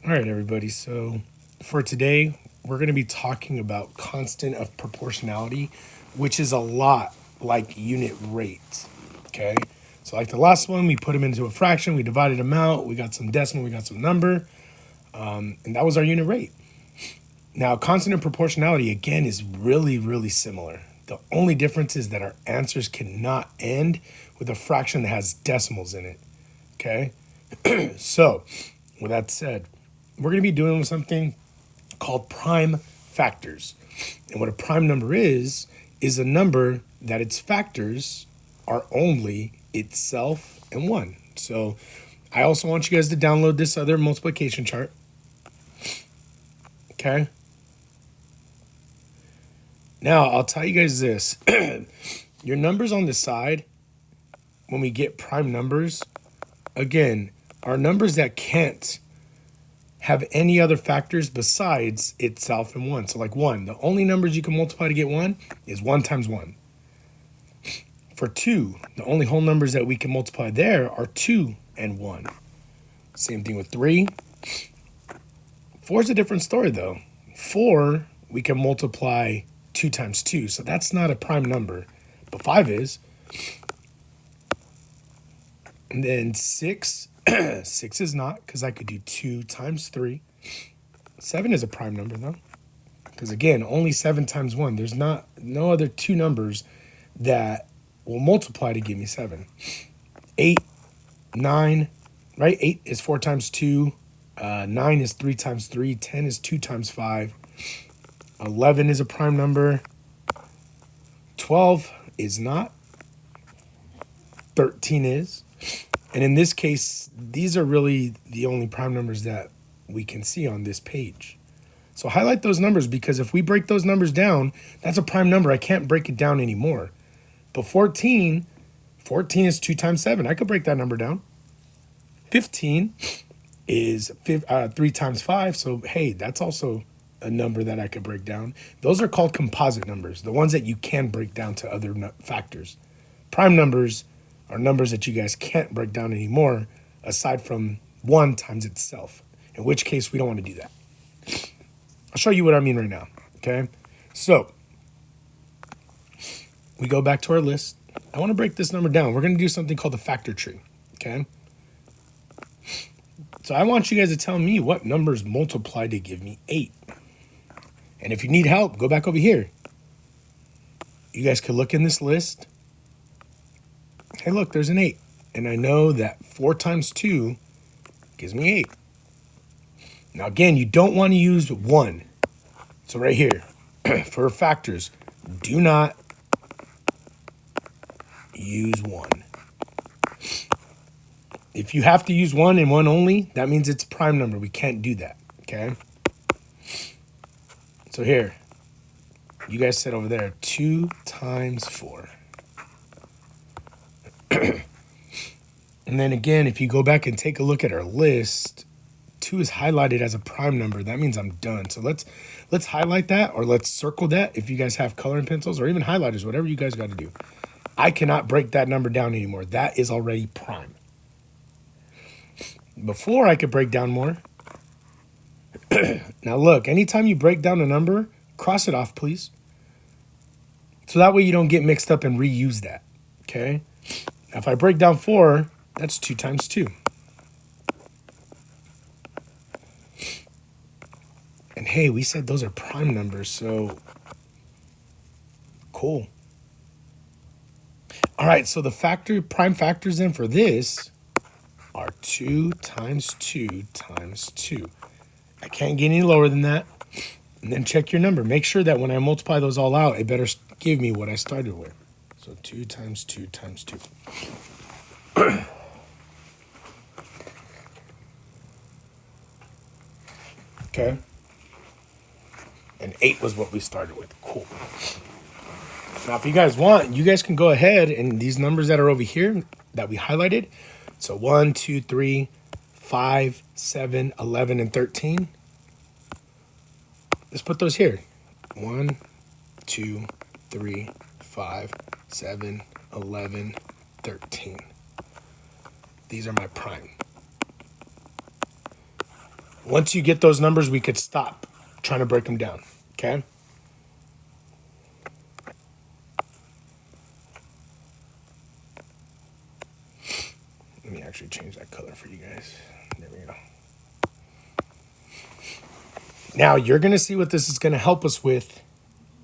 All right, everybody. So for today, we're going to be talking about constant of proportionality, which is a lot like unit rate. Okay. So like the last one, we put them into a fraction, we divided them out, we got some decimal, we got some number, and that was our unit rate. Now, constant of proportionality, again, is really, really similar. The only difference is that our answers cannot end with a fraction that has decimals in it. Okay. So with that said, we're going to be doing something called prime factors. And what a prime number is a number that its factors are only itself and 1. So I also want you guys to download this other multiplication chart. Okay. Now, I'll tell you guys this. Your numbers on the side, when we get prime numbers, again, are numbers that can't have any other factors besides itself and 1. So like 1, the only numbers you can multiply to get 1 is 1 times 1. For 2, the only whole numbers that we can multiply there are 2 and 1. Same thing with 3. 4 is a different story though. 4, we can multiply 2 times 2, so that's not a prime number, but 5 is. And then 6, 6 is not, because I could do 2 times 3. 7 is a prime number though, because again, only 7 times 1. There's no other two numbers that will multiply to give me 7. 8, 9, right? 8 is 4 times 2. 9 is 3 times 3. 10 is 2 times 5. 11 is a prime number. 12 is not. 13 is. And in this case, these are really the only prime numbers that we can see on this page. So highlight those numbers, because if we break those numbers down, that's a prime number. I can't break it down anymore. But 14 is 2 times 7. I could break that number down. 15 is 3 times 5. So, hey, that's also a number that I could break down. Those are called composite numbers, the ones that you can break down to other factors. Prime numbers are numbers that you guys can't break down anymore, aside from 1 times itself, in which case we don't want to do that. I'll show you what I mean right now, okay? So we go back to our list. I want to break this number down. We're going to do something called the factor tree, okay? So I want you guys to tell me what numbers multiply to give me 8. And if you need help, go back over here. You guys could look in this list. Hey, look, there's an 8. And I know that 4 times 2 gives me 8. Now, again, you don't want to use 1. So right here, for factors, do not use 1. If you have to use 1 and 1 only, that means it's a prime number. We can't do that, okay? So here, you guys said over there, 2 times 4. And then again, if you go back and take a look at our list, 2 is highlighted as a prime number. That means I'm done. So let's highlight that, or let's circle that if you guys have coloring pencils or even highlighters, whatever you guys got to do. I cannot break that number down anymore. That is already prime. Before I could break down more. Now look, anytime you break down a number, cross it off, please. So that way you don't get mixed up and reuse that, okay? Now if I break down 4, that's 2 times 2. And hey, we said those are prime numbers, so cool. All right, so the prime factors then for this are 2 times 2 times 2. I can't get any lower than that. And then check your number. Make sure that when I multiply those all out, it better give me what I started with. So 2 times 2 times 2. Okay. And 8 was what we started with. Cool. Now, if you guys want, you guys can go ahead and these numbers that are over here that we highlighted. So 1, 2, 3, 5, 7, 11, and 13. Let's put those here. 1, 2, 3, 5, 7, 11, 13. These are my prime. Once you get those numbers, we could stop trying to break them down, okay? Let me actually change that color for you guys. There we go. Now, you're going to see what this is going to help us with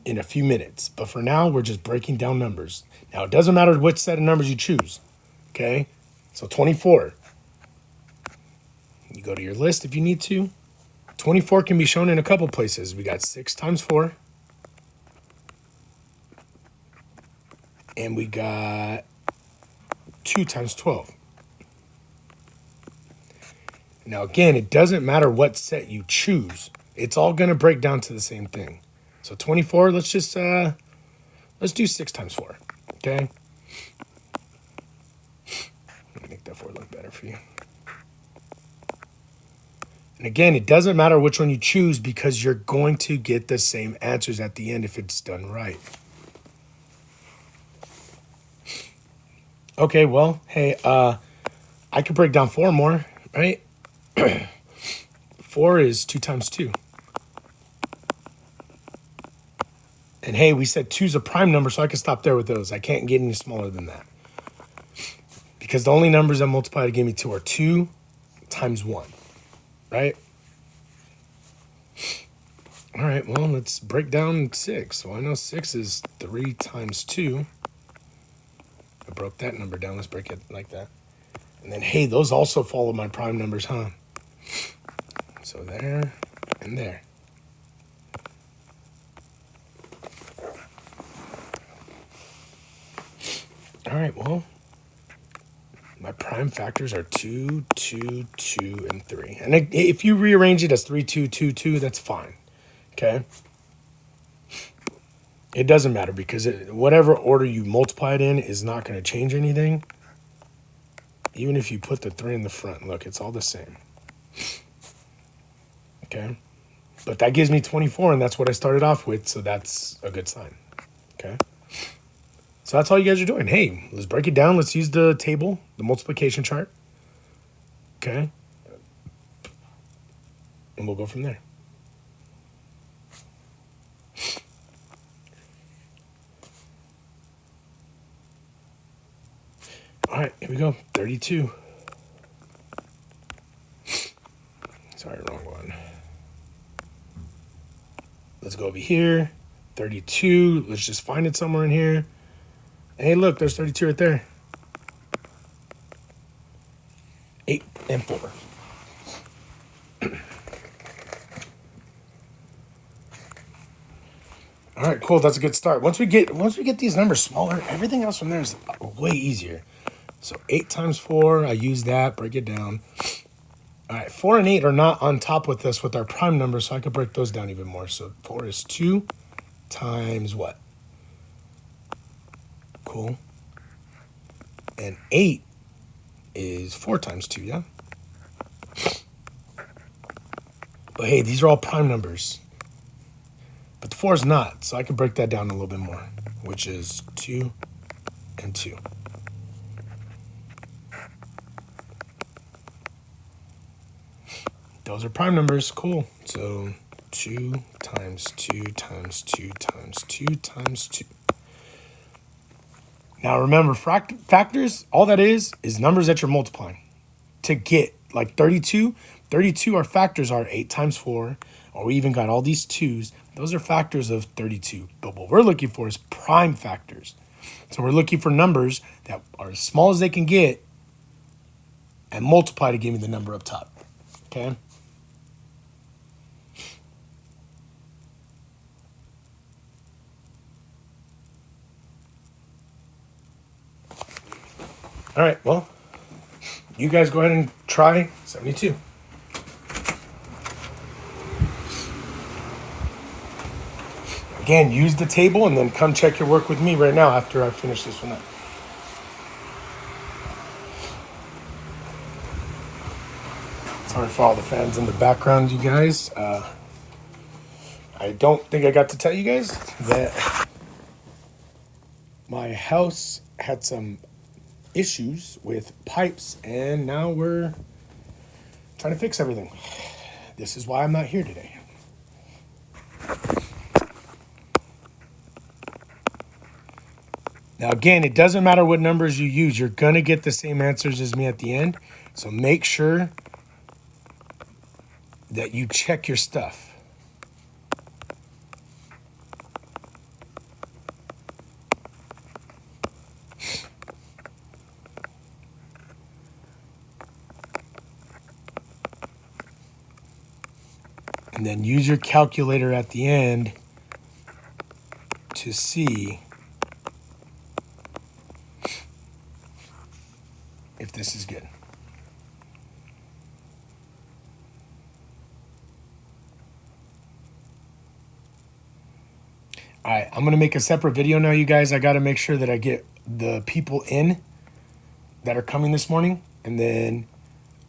in a few minutes. But for now, we're just breaking down numbers. Now, it doesn't matter which set of numbers you choose, okay? So 24. You go to your list if you need to. 24 can be shown in a couple places. We got 6 times 4. And we got 2 times 12. Now, again, it doesn't matter what set you choose. It's all going to break down to the same thing. So 24, let's do 6 times 4, okay? Let me make that 4 look better for you. And again, it doesn't matter which one you choose because you're going to get the same answers at the end if it's done right. Okay, well, hey, I could break down 4 more, right? 4 is 2 times 2. And hey, we said 2 is a prime number, so I can stop there with those. I can't get any smaller than that. Because the only numbers that multiply to give me 2 are 2 times 1, right? All right, well, let's break down 6. Well, I know 6 is 3 times 2. I broke that number down. Let's break it like that. And then, hey, those also follow my prime numbers, huh? So there and there. All right, well, my prime factors are 2, 2, 2, and 3. And if you rearrange it as 3, 2, 2, 2, that's fine, okay? It doesn't matter because whatever order you multiply it in is not going to change anything. Even if you put the 3 in the front, look, it's all the same. Okay? But that gives me 24, and that's what I started off with, so that's a good sign. Okay? So that's all you guys are doing. Hey, let's break it down. Let's use the table, the multiplication chart. Okay? And we'll go from there. All right, here we go. 32. Sorry, wrong one. Let's go over here. 32. Let's just find it somewhere in here. And hey, look, there's 32 right there. 8 and 4. All right, cool. That's a good start. Once we get these numbers smaller, everything else from there is way easier. So 8 times 4, I use that, break it down. All right, 4 and 8 are not on top with us with our prime numbers, so I could break those down even more. So 4 is 2 times what? Cool. And 8 is 4 times 2, yeah? But hey, these are all prime numbers. But the 4 is not, so I can break that down a little bit more, which is 2 and 2. Those are prime numbers. Cool. So 2 times 2 times 2 times 2 times 2. Now remember, factors, all that is numbers that you're multiplying. To get like 32, 32 our factors are 8 times 4, or we even got all these 2's. Those are factors of 32. But what we're looking for is prime factors. So we're looking for numbers that are as small as they can get and multiply to give me the number up top. Okay? All right, well, you guys go ahead and try 72. Again, use the table and then come check your work with me right now after I finish this one up. Sorry for all the fans in the background, you guys. I don't think I got to tell you guys that my house had some issues with pipes, and now we're trying to fix everything. This is why I'm not here today. Now, again, it doesn't matter what numbers you use. You're going to get the same answers as me at the end. So make sure that you check your stuff. And then use your calculator at the end to see if this is good. All right, I'm going to make a separate video now, you guys. I got to make sure that I get the people in that are coming this morning, and then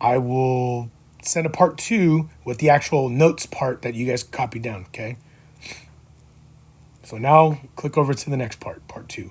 I will send a part 2 with the actual notes part that you guys copied down, okay? So now click over to the next part, part 2.